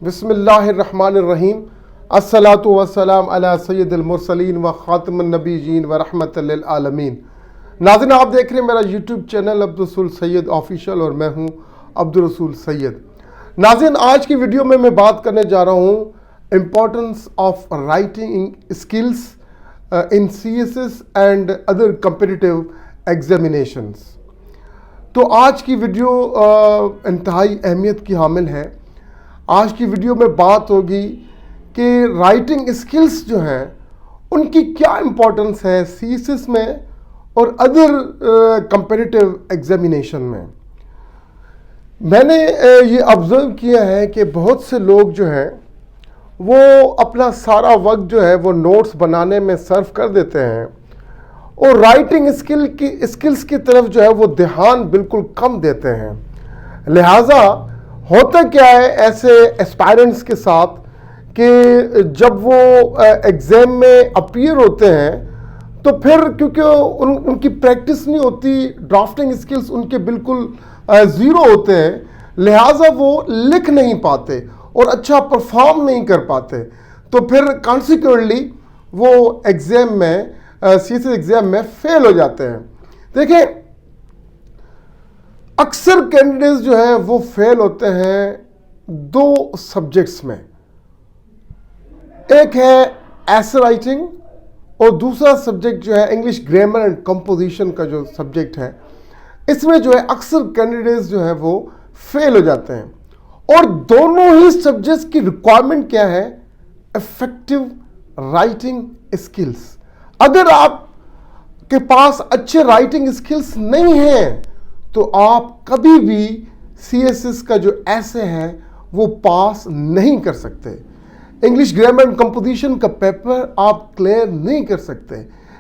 बिस्मिल्लाहिर्रहमानिर्रहीम। अस्सलातु वस्सलाम अला सय्यदिल मुरसलीन व खातिमुन नबीयीन व रहमतल लिल आलमीन। नाज़रीन, आप देख रहे हैं मेरा यूट्यूब चैनल अब्दुल रसूल सैयद ऑफिशियल और मैं हूं अब्दुल रसूल सैयद। नाज़रीन, आज की वीडियो में मैं बात करने जा रहा हूं importance of writing skills in CSS and other competitive examinations. तो आज की वीडियो इंतहाई अहमियत की हामिल है। आज की वीडियो में बात होगी कि राइटिंग स्किल्स जो हैं उनकी क्या इम्पोर्टेंस है CSS में और अदर कम्पिटिटिव एग्जामिनेशन में। मैंने ये ऑब्ज़र्व किया है कि बहुत से लोग जो हैं वो अपना सारा वक्त जो है वो नोट्स बनाने में सर्व कर देते हैं और राइटिंग स्किल्स की तरफ जो है वो ध्यान बिल्कुल कम देते हैं। लिहाजा होता क्या है ऐसे एस्पायरेंट्स के साथ कि जब वो एग्ज़ाम में अपीयर होते हैं तो फिर क्योंकि उनकी प्रैक्टिस नहीं होती, ड्राफ्टिंग स्किल्स उनके बिल्कुल ज़ीरो होते हैं, लिहाजा वो लिख नहीं पाते और अच्छा परफॉर्म नहीं कर पाते। तो फिर कॉन्सिक्वेंटली वो एग्ज़ाम में CSS एग्ज़ाम में फेल हो जाते हैं। देखें, अक्सर कैंडिडेट्स जो हैं वो फेल होते हैं दो सब्जेक्ट्स में। एक है ऐसे राइटिंग और दूसरा सब्जेक्ट जो है इंग्लिश ग्रामर एंड कंपोजिशन का जो सब्जेक्ट है, इसमें जो है अक्सर कैंडिडेट्स जो है वो फेल हो जाते हैं। और दोनों ही सब्जेक्ट्स की रिक्वायरमेंट क्या है? Effective writing skills. अगर आप के पास अच्छे राइटिंग स्किल्स नहीं हैं तो आप कभी भी CSS का जो ऐसे है वो पास नहीं कर सकते। इंग्लिश ग्रामर एंड कंपोजिशन का पेपर आप क्लियर नहीं कर सकते।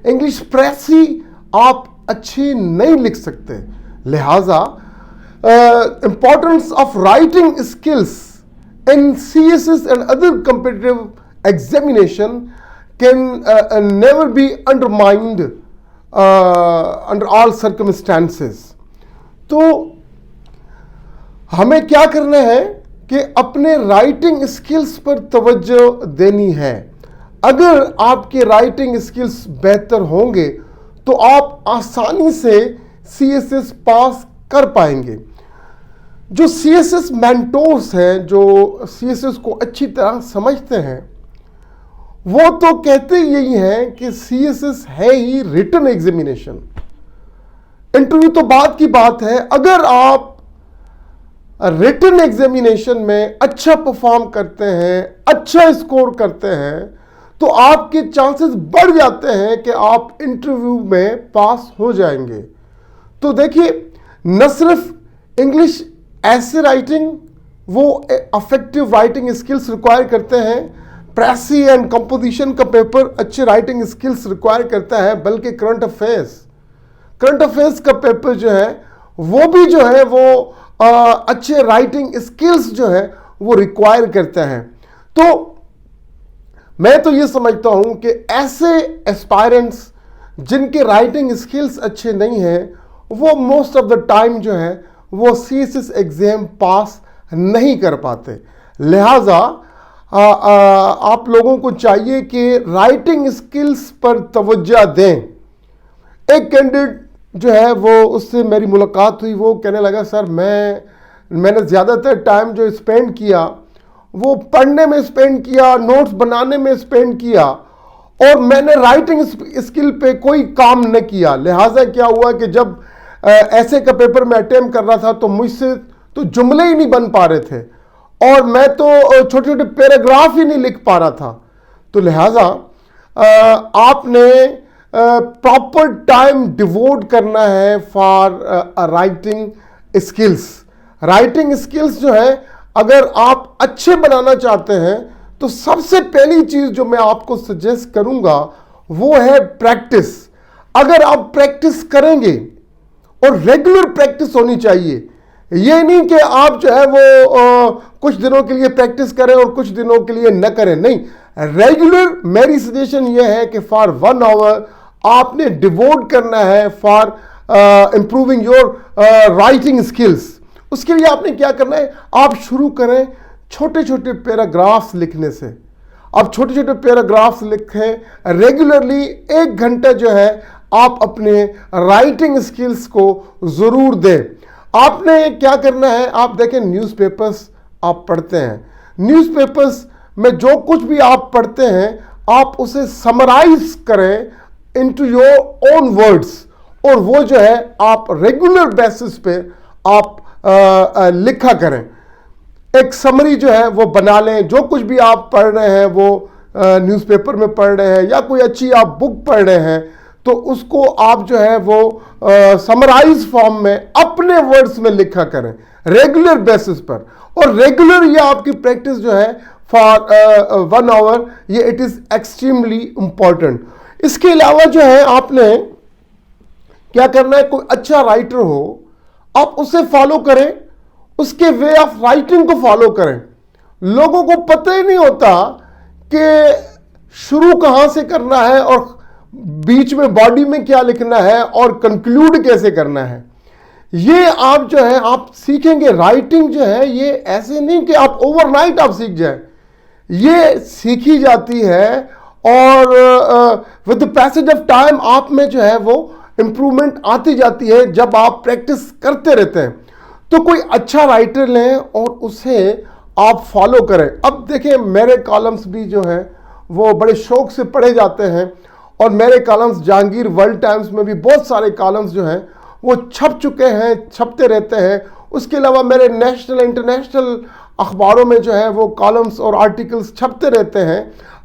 इंग्लिश प्रेसी आप अच्छी नहीं लिख सकते। लिहाजा importance of writing skills in CSS and other competitive examination can never be undermined under all circumstances. तो हमें क्या करना है कि अपने राइटिंग स्किल्स पर तवज्जो देनी है। अगर आपके राइटिंग स्किल्स बेहतर होंगे तो आप आसानी से CSS पास कर पाएंगे। जो CSS मेंटोर्स हैं, जो CSS को अच्छी तरह समझते हैं, वो तो कहते यही हैं कि CSS है ही रिटन एग्जामिनेशन। इंटरव्यू तो बात की बात है, अगर आप रिटन एग्जामिनेशन में अच्छा परफॉर्म करते हैं, अच्छा स्कोर करते हैं, तो आपके चांसेस बढ़ जाते हैं कि आप इंटरव्यू में पास हो जाएंगे। तो देखिए, न सिर्फ इंग्लिश ऐसे राइटिंग वो अफेक्टिव राइटिंग स्किल्स रिक्वायर करते हैं, प्रेसी एंड कंपोजिशन का पेपर अच्छे राइटिंग स्किल्स रिक्वायर करता है, बल्कि करंट अफेयर्स का पेपर जो है वो भी जो है वो अच्छे राइटिंग स्किल्स जो है वो रिक्वायर करता है। तो मैं तो ये समझता हूं कि ऐसे एस्पायरेंट्स जिनके राइटिंग स्किल्स अच्छे नहीं हैं वो मोस्ट ऑफ द टाइम जो है वो CSS एग्जाम पास नहीं कर पाते। लिहाजा आप लोगों को चाहिए कि राइटिंग स्किल्स पर तवज्जो दें। एक कैंडिडेट जो है वो उससे मेरी मुलाकात हुई, वो कहने लगा, सर मैंने ज़्यादातर टाइम जो स्पेंड किया वो पढ़ने में स्पेंड किया, नोट्स बनाने में स्पेंड किया और मैंने राइटिंग स्किल पे कोई काम न किया। लिहाजा क्या हुआ कि जब ऐसे का पेपर में अटेम्प्ट कर रहा था तो मुझसे तो जुमले ही नहीं बन पा रहे थे और मैं तो छोटे छोटे पैराग्राफ ही नहीं लिख पा रहा था। तो लिहाजा आपने प्रॉपर टाइम डिवोट करना है for writing skills. Writing skills जो है अगर आप अच्छे बनाना चाहते हैं तो सबसे पहली चीज जो मैं आपको सजेस्ट करूंगा वो है प्रैक्टिस। अगर आप प्रैक्टिस करेंगे और रेगुलर प्रैक्टिस होनी चाहिए, ये नहीं कि आप जो है वो कुछ दिनों के लिए प्रैक्टिस करें और कुछ दिनों के लिए न करें, नहीं, रेगुलर मेरी सजेशन ये है कि फॉर 1 आवर आपने डिवोट करना है for improving your writing skills. उसके लिए आपने क्या करना है, आप शुरू करें छोटे छोटे पैराग्राफ्स लिखने से। आप छोटे छोटे पैराग्राफ्स लिखें रेगुलरली, 1 घंटा जो है आप अपने राइटिंग स्किल्स को ज़रूर दें। आपने क्या करना है, आप देखें न्यूज़पेपर्स आप पढ़ते हैं, न्यूज़पेपर्स में जो कुछ भी आप पढ़ते हैं आप उसे समराइज करें इनटू योर ओन वर्ड्स, और वो जो है आप रेगुलर बेसिस पे आप लिखा करें। एक समरी जो है वो बना लें, जो कुछ भी आप पढ़ रहे हैं वो न्यूज़पेपर में पढ़ रहे हैं या कोई अच्छी आप बुक पढ़ रहे हैं, तो उसको आप जो है वो समराइज फॉर्म में अपने वर्ड्स में लिखा करें रेगुलर बेसिस पर। और रेगुलर ये आपकी प्रैक्टिस जो है फॉर 1 आवर, ये इट इज़ एक्सट्रीमली इंपॉर्टेंट। इसके अलावा जो है आपने क्या करना है, कोई अच्छा राइटर हो आप उसे फॉलो करें, उसके वे ऑफ राइटिंग को फॉलो करें। लोगों को पता ही नहीं होता कि शुरू कहां से करना है और बीच में बॉडी में क्या लिखना है और कंक्लूड कैसे करना है। ये आप जो है आप सीखेंगे। राइटिंग जो है ये ऐसे नहीं कि आप ओवरनाइट आप सीख जाए, ये सीखी जाती है और with the passage of time आप में जो है वो इंप्रूवमेंट आती जाती है जब आप प्रैक्टिस करते रहते हैं। तो कोई अच्छा राइटर लें और उसे आप फॉलो करें। अब देखिए मेरे कॉलम्स भी जो हैं वो बड़े शौक से पढ़े जाते हैं, और मेरे कॉलम्स जहांगीर वर्ल्ड टाइम्स में भी बहुत सारे कॉलम्स जो हैं वो छप चुके हैं, छपते रहते हैं। उसके अलावा मेरे नेशनल इंटरनेशनल अखबारों में जो है वो कॉलम्स और आर्टिकल्स छपते रहते हैं।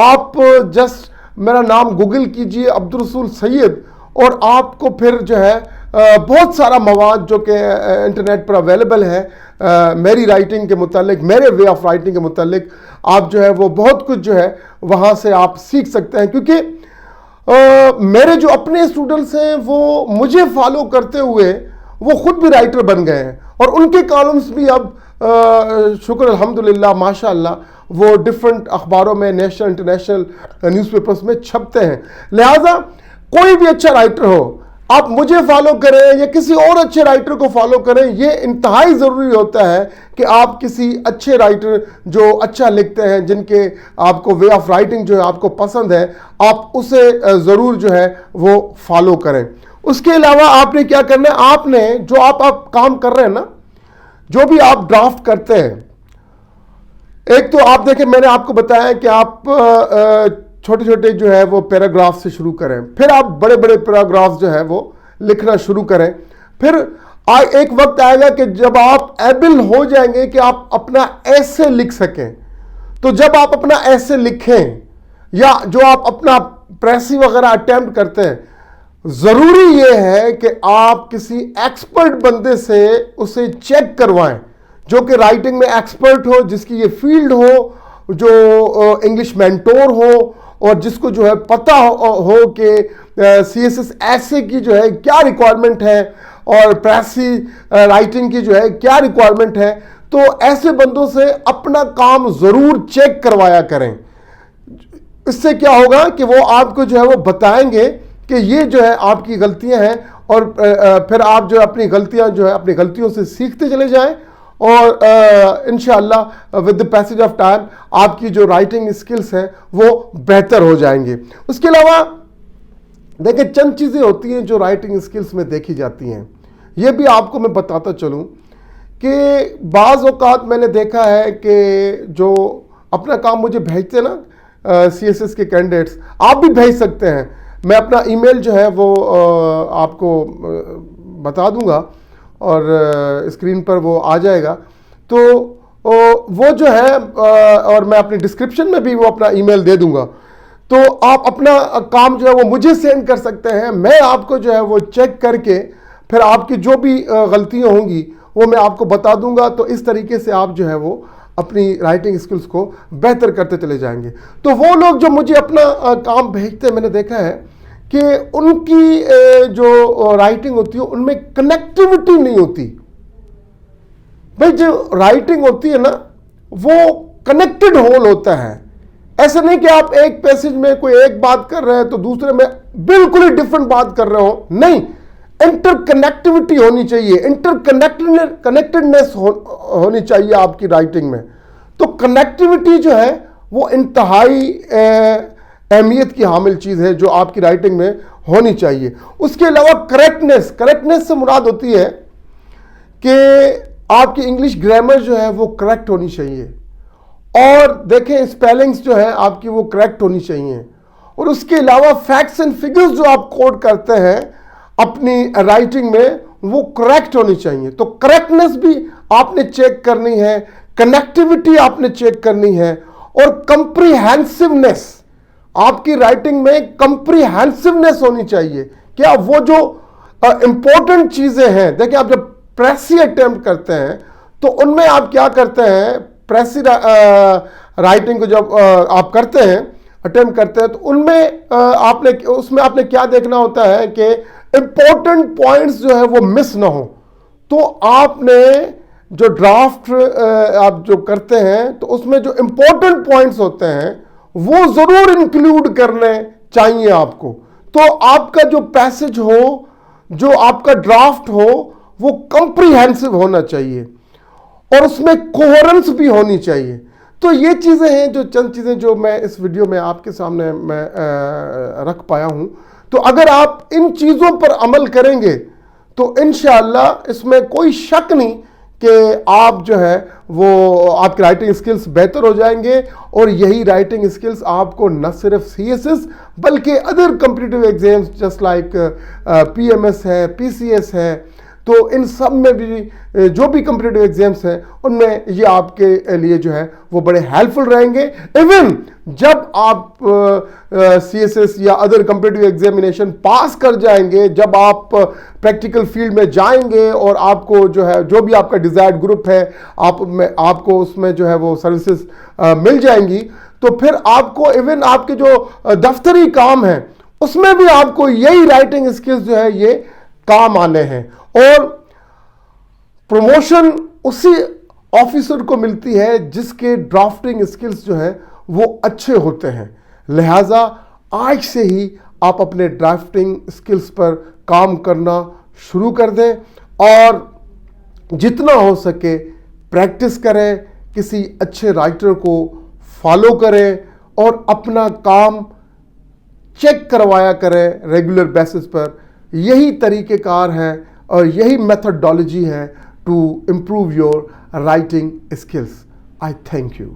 आप जस्ट मेरा नाम गूगल कीजिए अब्दुल रसूल सैयद, और आपको फिर जो है बहुत सारा मवाद जो कि इंटरनेट पर अवेलेबल है मेरी राइटिंग के मुतालिक, मेरे वे ऑफ राइटिंग के मुतालिक, आप जो है वो बहुत कुछ जो है वहाँ से आप सीख सकते हैं। क्योंकि मेरे जो अपने स्टूडेंट्स हैं वो मुझे फॉलो करते हुए वो खुद भी राइटर बन गए हैं, और उनके कॉलम्स भी अब शुक्र अल्हम्दुलिल्लाह माशाअल्लाह वो डिफरेंट अखबारों में, नेशनल इंटरनेशनल न्यूज़पेपर्स में छपते हैं। लिहाजा कोई भी अच्छा राइटर हो, आप मुझे फॉलो करें या किसी और अच्छे राइटर को फॉलो करें, ये इंतहाई ज़रूरी होता है कि आप किसी अच्छे राइटर जो अच्छा लिखते हैं, जिनके आपको वे ऑफ राइटिंग जो है आपको पसंद है, आप उसे ज़रूर जो है वो फॉलो करें। उसके अलावा आपने क्या करना है, आपने जो आप काम कर रहे हैं ना, जो भी आप ड्राफ्ट करते हैं, एक तो आप देखें मैंने आपको बताया कि आप छोटे छोटे जो है वो पैराग्राफ से शुरू करें, फिर आप बड़े बड़े पैराग्राफ जो है वो लिखना शुरू करें। फिर एक वक्त आएगा कि जब आप एबल हो जाएंगे कि आप अपना ऐसे लिख सकें। तो जब आप अपना ऐसे लिखें या जो आप अपना प्रेसी वगैरह अटेम्प्ट करते हैं, ज़रूरी ये है कि आप किसी एक्सपर्ट बंदे से उसे चेक करवाएं, जो कि राइटिंग में एक्सपर्ट हो, जिसकी ये फील्ड हो, जो इंग्लिश मेंटोर हो, और जिसको जो है पता हो कि CSS ऐसे की जो है क्या रिक्वायरमेंट है और प्रेसी राइटिंग की जो है क्या रिक्वायरमेंट है। तो ऐसे बंदों से अपना काम ज़रूर चेक करवाया करें। इससे क्या होगा कि वो आपको जो है वो बताएंगे कि ये जो है आपकी गलतियां हैं, और फिर आप जो अपनी गलतियां जो है अपनी गलतियों से सीखते चले जाएं, और इंशाअल्लाह with the passage of time आपकी जो राइटिंग स्किल्स हैं वो बेहतर हो जाएंगे। उसके अलावा देखिए चंद चीज़ें होती हैं जो राइटिंग स्किल्स में देखी जाती हैं। ये भी आपको मैं बताता चलूँ कि बाज़ औक़ात मैंने देखा है कि जो अपना काम मुझे भेजते हैं ना CSS के कैंडिडेट्स, आप भी भेज सकते हैं। मैं अपना ईमेल जो है वो आपको बता दूंगा और स्क्रीन पर वो आ जाएगा। तो वो जो है और मैं अपनी डिस्क्रिप्शन में भी वो अपना ईमेल दे दूंगा। तो आप अपना काम जो है वो मुझे सेंड कर सकते हैं। मैं आपको जो है वो चेक करके फिर आपकी जो भी गलतियां होंगी वो मैं आपको बता दूंगा। तो इस तरीके से आप जो है वो अपनी राइटिंग स्किल्स को बेहतर करते चले जाएंगे। तो वो लोग जो मुझे अपना काम भेजते हैं, मैंने देखा है कि उनकी जो राइटिंग होती है उनमें कनेक्टिविटी नहीं होती। भाई जो राइटिंग होती है ना वो कनेक्टेड होल होता है। ऐसा नहीं कि आप एक पैसेज में कोई एक बात कर रहे हैं तो दूसरे में बिल्कुल ही डिफरेंट बात कर रहे हो, नहीं, इंटरकनेक्टिविटी होनी चाहिए, इंटरकनेक्टेडनेस होनी चाहिए आपकी राइटिंग में। तो तो कनेक्टिविटी जो है वो इंतहाई अहमियत की हामिल चीज़ है जो आपकी राइटिंग में होनी चाहिए। उसके अलावा करेक्टनेस से मुराद होती है कि आपकी इंग्लिश ग्रामर जो है वो करेक्ट होनी चाहिए, और देखें स्पेलिंग्स जो है आपकी वो करेक्ट होनी चाहिए, और उसके अलावा फैक्ट्स एंड फिगर्स जो आप कोड करते हैं अपनी राइटिंग में वो करेक्ट होनी चाहिए। तो करेक्टनेस भी आपने चेक करनी है, कनेक्टिविटी आपने चेक करनी है, और कंप्रीहेंसिवनेस, आपकी राइटिंग में कंप्रीहेंसिवनेस होनी चाहिए। क्या वो जो इंपॉर्टेंट चीजें हैं, देखिए आप जब प्रेसी अटेम्प्ट करते हैं तो उनमें आप क्या करते हैं, प्रेसी राइटिंग को जब आप करते हैं, अटेम्प्ट करते हैं, तो उनमें उसमें आपने क्या देखना होता है कि इंपॉर्टेंट पॉइंट्स जो है वो मिस ना हो। तो आपने जो ड्राफ्ट आप जो करते हैं तो उसमें जो इंपॉर्टेंट पॉइंट्स होते हैं वो जरूर इंक्लूड करने चाहिए आपको। तो आपका जो पैसेज हो, जो आपका ड्राफ्ट हो, वो कंप्रीहेंसिव होना चाहिए और उसमें कोहेरेंस भी होनी चाहिए। तो ये चीज़ें हैं, जो चंद चीज़ें जो मैं इस वीडियो में आपके सामने मैं रख पाया हूं। तो अगर आप इन चीज़ों पर अमल करेंगे तो इंशाअल्लाह इसमें कोई शक नहीं कि आप जो है वो आपकी राइटिंग स्किल्स बेहतर हो जाएंगे, और यही राइटिंग स्किल्स आपको न सिर्फ CSS बल्कि other competitive exams just like PMS है, PCS है, तो इन सब में भी जो भी कॉम्पिटिटिव एग्जाम्स हैं उनमें ये आपके लिए जो है वो बड़े हेल्पफुल रहेंगे। इवन जब आप CSS या अदर कॉम्पिटिटिव एग्जामिनेशन पास कर जाएंगे, जब आप प्रैक्टिकल फील्ड में जाएंगे और आपको जो है जो भी आपका डिजायर्ड ग्रुप है आपको उसमें जो है वो सर्विसेज मिल जाएंगी, तो फिर आपको इवन आपके जो दफ्तरी काम है उसमें भी आपको यही राइटिंग स्किल्स जो है ये काम आने हैं, और प्रमोशन उसी ऑफिसर को मिलती है जिसके ड्राफ्टिंग स्किल्स जो है वो अच्छे होते हैं। लिहाजा आज से ही आप अपने ड्राफ्टिंग स्किल्स पर काम करना शुरू कर दें और जितना हो सके प्रैक्टिस करें, किसी अच्छे राइटर को फॉलो करें और अपना काम चेक करवाया करें रेगुलर बेसिस पर। यही तरीक़ेकार है और यही मेथडोलॉजी है to improve your writing skills. I thank you.